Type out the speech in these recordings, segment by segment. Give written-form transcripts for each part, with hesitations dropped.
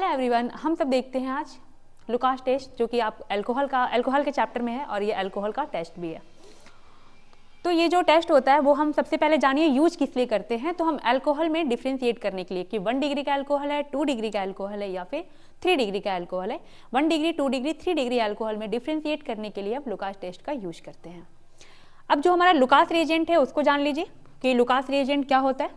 Everyone, हम सब देखते हैं आज लुकास टेस्ट, जो कि आप अल्कोहल के चैप्टर में है और ये अल्कोहल का टेस्ट भी है। तो ये जो टेस्ट होता है वो हम सबसे पहले जानिए यूज किस लिए करते हैं। तो हम अल्कोहल में डिफ्रेंशिएट करने के लिए कि 1 डिग्री का अल्कोहल है, 2 डिग्री का अल्कोहल है या फिर 3 डिग्री का अल्कोहल है। 1 डिग्री, 2 डिग्री, 3 डिग्री अल्कोहल में डिफ्रेंशिएट करने के लिए हम लुकास टेस्ट का यूज करते हैं। अब जो हमारा लुकास रिएजेंट है उसको जान लीजिए कि लुकास रिएजेंट क्या होता है।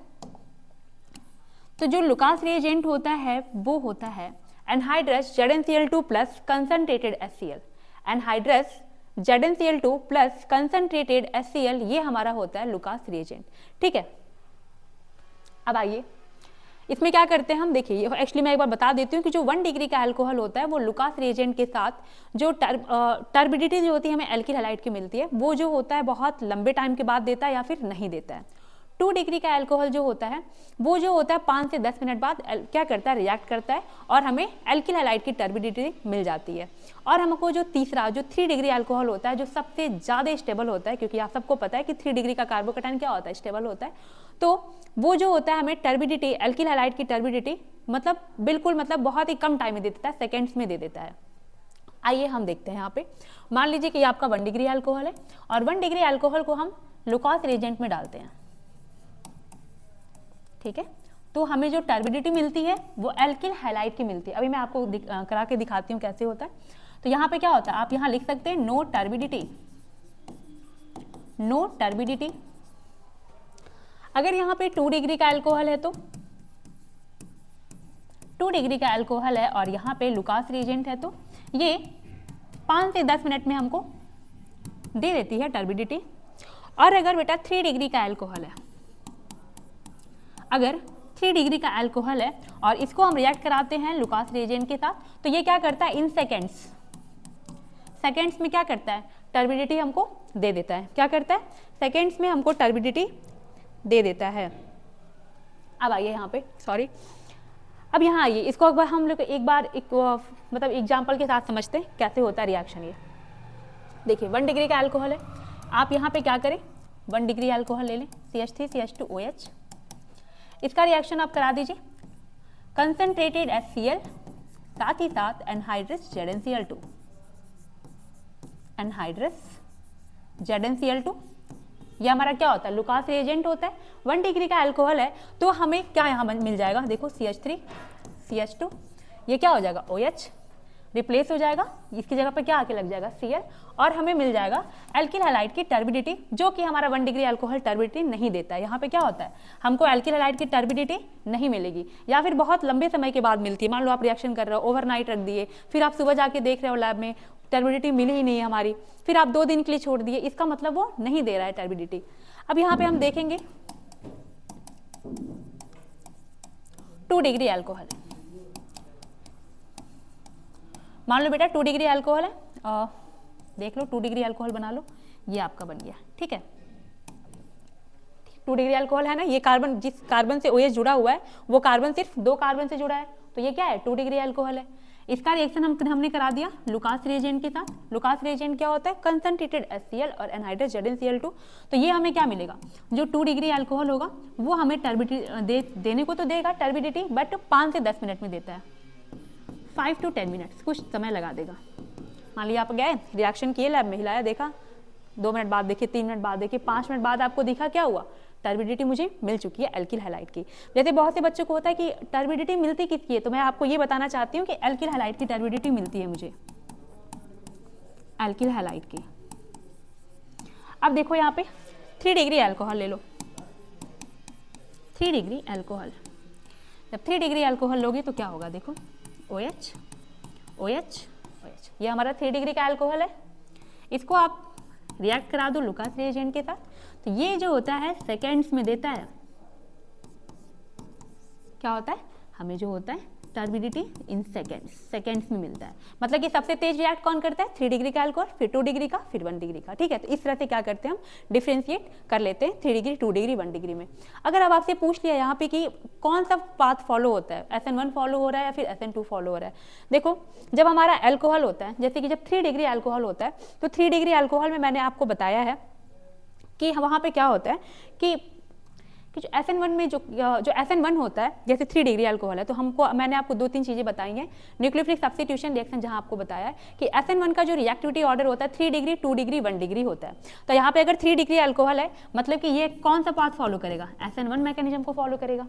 तो जो लुकास रिएजेंट होता है वो होता है anhydrous ZnCl2 plus concentrated HCl। Anhydrous ZnCl2 plus concentrated HCl, ये हमारा होता है लुकास रिएजेंट। ठीक है, अब आइए इसमें क्या करते हैं हम, देखिए एक्चुअली मैं एक बार बता देती हूँ कि जो 1 डिग्री का अल्कोहल होता है वो लुकास रिएजेंट के साथ जो टर्बिडिटी जो होती है हमें एल्किल हैलाइड की मिलती है, वो जो होता है बहुत लंबे टाइम के बाद देता है या फिर नहीं देता है। 2 डिग्री का अल्कोहल जो होता है वो जो होता है 5 से 10 मिनट बाद क्या करता है, रिएक्ट करता है और हमें एल्किल हैलाइड की टर्बिडिटी मिल जाती है। और हमको जो तीसरा जो 3 डिग्री अल्कोहल होता है जो सबसे ज़्यादा स्टेबल होता है, क्योंकि आप सबको पता है कि 3 डिग्री का कार्बोकैटायन क्या होता है, स्टेबल होता है। तो वो जो होता है हमें टर्बिडिटी, एल्किल हैलाइड की टर्बिडिटी मतलब बिल्कुल मतलब बहुत ही कम टाइम में दे देता है, सेकेंड्स में दे देता है। आइए हम देखते हैं यहाँ पे, मान लीजिए कि आपका 1 डिग्री अल्कोहल है और 1 डिग्री अल्कोहल को हम लुकास रिएजेंट में डालते हैं। ठीक है, तो हमें जो टर्बिडिटी मिलती है वो एल्किल हैलाइड की मिलती है। अभी मैं आपको करा के दिखाती हूँ कैसे होता है। तो यहाँ पे क्या होता है, आप यहाँ लिख सकते हैं नो टर्बिडिटी, नो टर्बिडिटी। अगर यहाँ पे 2 डिग्री का अल्कोहल है तो 2 डिग्री का अल्कोहल है और यहाँ पे लुकास रिएजेंट है तो ये 5 से 10 मिनट में हमको दे देती है टर्बिडिटी। और अगर बेटा 3 डिग्री का अल्कोहल है, अगर 3 डिग्री का अल्कोहल है और इसको हम रिएक्ट कराते हैं लुकास रिएजेंट के साथ, तो ये क्या करता है, इन सेकेंड्स में क्या करता है, टर्बिडिटी हमको दे देता है। क्या करता है, सेकेंड्स में हमको टर्बिडिटी दे देता है। अब आइए यहाँ पे, सॉरी, अब यहाँ आइए, इसको एक बार हम लोग मतलब एग्जाम्पल के साथ समझते हैं कैसे होता है रिएक्शन। ये देखिए 1 डिग्री का अल्कोहल है, आप यहाँ पे क्या करें, 1 डिग्री अल्कोहल ले लें, CH3CH2OH, इसका रिएक्शन आप करा दीजिए कंसनट्रेटेड HCl साथ ही साथ एनहाइड्रस ZnCl2, एनहाइड्रस ZnCl2, ये हमारा क्या होता है, लुकास रिएजेंट होता है। 1 डिग्री का अल्कोहल है तो हमें क्या यहाँ मिल जाएगा, देखो CH3CH2, ये क्या हो जाएगा, OH रिप्लेस हो जाएगा, इसकी जगह पे क्या आके लग जाएगा, Cl, और हमें मिल जाएगा एल्किल हैलाइड की टर्बिडिटी, जो कि हमारा 1 डिग्री अल्कोहल टर्बिडिटी नहीं देता है। यहाँ पे क्या होता है, हमको एल्किल हैलाइड की टर्बिडिटी नहीं मिलेगी या फिर बहुत लंबे समय के बाद मिलती है। मान लो आप रिएक्शन कर रहे हो, ओवरनाइट रख दिए, फिर आप सुबह जाके देख रहे हो लैब में टर्बिडिटी मिली ही नहीं है हमारी, फिर आप 2 दिन के लिए छोड़ दिए, इसका मतलब वो नहीं दे रहा है टर्बिडिटी। अब यहाँ पे हम देखेंगे 2 डिग्री अल्कोहल, मान लो बेटा 2 डिग्री अल्कोहल है, देख लो 2 डिग्री अल्कोहल बना लो, ये आपका बन गया। ठीक है, 2 डिग्री अल्कोहल है ना, ये कार्बन, जिस कार्बन से OH जुड़ा हुआ है वो कार्बन सिर्फ 2 कार्बन से जुड़ा है, तो ये क्या है, 2 डिग्री अल्कोहल है। इसका रिएक्शन हमने करा दिया लुकास रिएजेंट के साथ। लुकास रिएजेंट क्या होता है, कंसनट्रेटेड HCl और एनहाइड्रस ZnCl2। तो ये हमें क्या मिलेगा, जो 2 डिग्री अल्कोहल होगा वो हमें टर्बिडिटी देने को तो देगा टर्बिडिटी, बट 5 से 10 मिनट में देता है, 5 to 10 मिनट्स, कुछ समय लगा देगा। मान लिया आप गए रिएक्शन किए, लैब में हिलाया, देखा, 2 मिनट बाद देखिए, 3 मिनट बाद देखिए, 5 मिनट बाद आपको दिखा क्या हुआ, टर्बिडिटी मुझे मिल चुकी है एल्किल हैलाइड की। जैसे बहुत से बच्चों को होता है कि टर्बिडिटी मिलती किसकी है, तो मैं आपको ये बताना चाहती हूँ कि एल्किल हैलाइड की टर्बिडिटी मिलती है मुझे, एल्किल हैलाइड की। अब देखो यहाँ पे 3 डिग्री अल्कोहल ले लो, 3 डिग्री अल्कोहल, जब 3 डिग्री अल्कोहल लोगे तो क्या होगा, देखो OH OH OH, ये हमारा 3 डिग्री का अल्कोहल है। इसको आप रिएक्ट करा दो लुकास रिएजेंट के साथ, तो ये जो होता है सेकेंड्स में देता है, क्या होता है, हमें जो होता है टर्बिडिटी इन सेकेंड्स में मिलता है। मतलब कि सबसे तेज रिएक्ट कौन करता है, 3 डिग्री का अल्कोहल, फिर 2 डिग्री का, फिर 1 डिग्री का। ठीक है, तो इस तरह से क्या करते हैं हम, डिफ्रेंशिएट कर लेते हैं 3 डिग्री, 2 डिग्री, 1 डिग्री में। अगर अब आपसे पूछ लिया यहाँ पे कि कौन सा पाथ फॉलो होता है, SN1 फॉलो हो रहा है या फिर SN2 फॉलो हो रहा है। देखो जब हमारा अल्कोहल होता है, जैसे कि जब 3 डिग्री अल्कोहल होता है, तो 3 डिग्री अल्कोहल में मैंने आपको बताया है कि वहाँ पे क्या होता है कि कि जो SN1 में जो SN1 होता है, जैसे 3 डिग्री अल्कोहल है, तो मैंने आपको 2-3 चीज़ें बताई हैं। न्यूक्लियोफिलिक सब्स्टिट्यूशन रिएक्शन जहाँ आपको बताया है कि SN1 का जो रिएक्टिविटी ऑर्डर होता है 3 डिग्री, 2 डिग्री, 1 डिग्री होता है। तो यहाँ पे अगर 3 डिग्री अल्कोहल है, मतलब कि ये कौन सा पाथ फॉलो करेगा? SN1 मैकेनिज्म को फॉलो करेगा।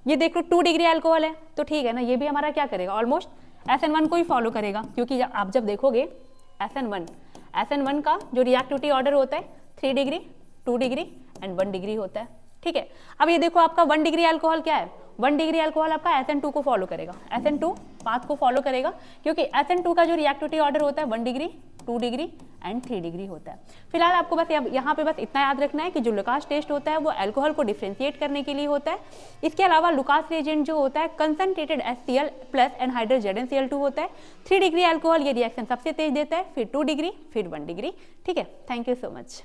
ये देखो 2 डिग्री अल्कोहल है, तो ठीक है ना, ये भी हमारा क्या करेगा? ऑलमोस्ट SN1 को ही फॉलो करेगा, क्योंकि आप जब देखोगे SN1 का जो रिएक्टिविटी ऑर्डर होता है 3 डिग्री, 2 डिग्री एंड 1 डिग्री होता है, ठीक है। अब ये देखो आपका 1 डिग्री अल्कोहल क्या है? 1 डिग्री अल्कोहल आपका SN2 को फॉलो करेगा, SN2 पाथ को फॉलो करेगा, क्योंकि SN2 का जो रिएक्टिविटी ऑर्डर होता है 1 डिग्री, 2 डिग्री एंड 3 डिग्री होता है। फिलहाल आपको बस यहाँ पे बस इतना याद रखना है कि जो लुकास टेस्ट होता है वो अल्कोहल को डिफ्रेंशिएट करने के लिए होता है। इसके अलावा लुकास रिएजेंट जो होता है concentrated HCl plus anhydrous ZnCl2 होता है। 3 डिग्री अल्कोहल ये रिएक्शन सबसे तेज देता है, फिर 2 डिग्री, फिर 1 डिग्री, ठीक है। Thank you so much.